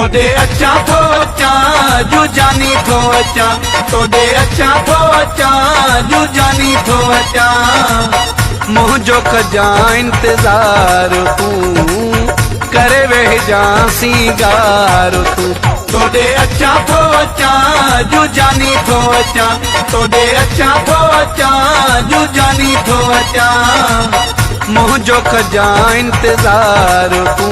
तोड़े अचा थो अचा जू जानी थो अचा तोड़े अचा थो अचा जू जानी थो अचा मुझो कजा इंतजार तू करे वेह जा सिंगार तू तोड़े अचा थो अचा जू जानी थो अचा तोड़े अचा थो अचा जू जानी थो अचा मुझो कजा इंतजार तू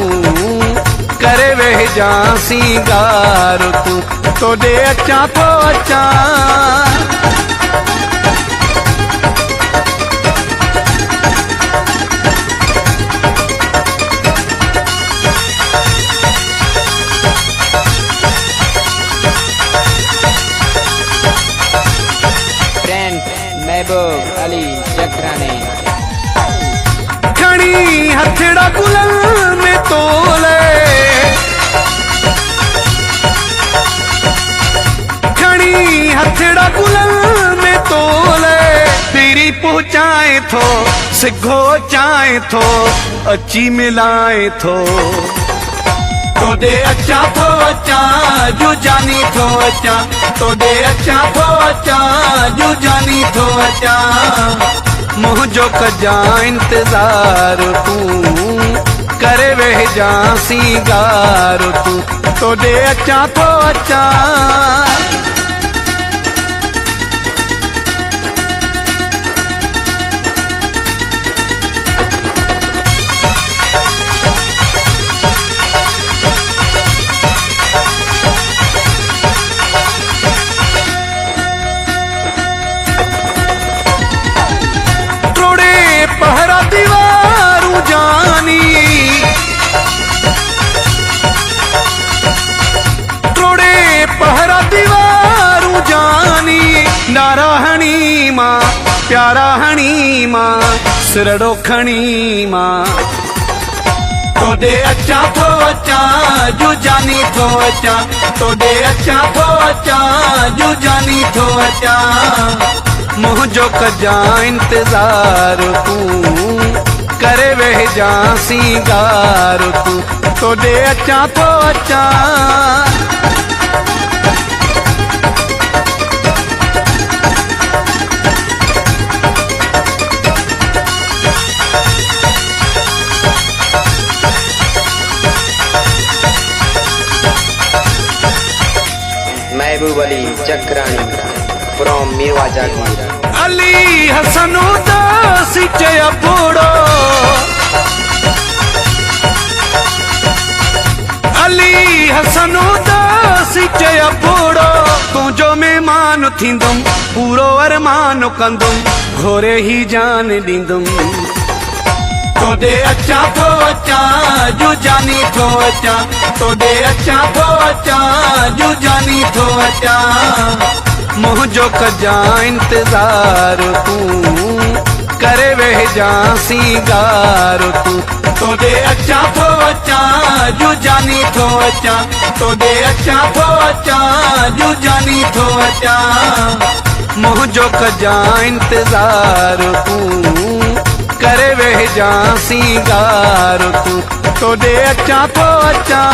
करे वेह जा सिंगार तू तोड़े अचा थो अचा महबूब अली चक्राने खड़ी हथड़ा गुलल में तोले खड़ी हथड़ा गुलल में तोले तेरी पहुंचाए थो सिखो चाहे थो अची मिलाए थो तोड़े अचा थो अचा जू जानी थो अचा तोड़े अचा थो अचा जू जानी थो अचा मुझो कजा इंतजार तू करे वेह जा सिंगार तू तोड़े अचा थो अचा पहरा दीवारू जानी तोड़े पहरा दीवारू जानी नाराहणी माँ प्यारा हणी माँ सिरड़ो खणी माँ तोड़े अचा थो अचा जू जानी थो अचा तोड़े अचा थो अचा जू जानी थो अचा मुझो कजा इंतजार तू करे वेह जा सिंगार तू तोड़े अचा थो अचा महबूब अली चक्रानी फ्रॉम मीरवा जागीर अली हसन उदासी चया बूढ़ो अली हसन उदासी चया बूढ़ो तुझो मेहमान थींदुम पूरो अरमान कंदुम घोरे ही जान ॾींदुम तोड़े अचा थो अचा जू जानी थो अचा तोड़े अचा थो अचा जू जानी थो अचा मुझो कजा इंतजार तू करे वेह जा सिंगार तू तोड़े अचा थो अचा जू जानी थो अचा तोड़े अचा थो अचा जू जानी थो अचा मुझो कजा इंतजार तू करे वेह जा सिंगार तू तोड़े अचा थो अचा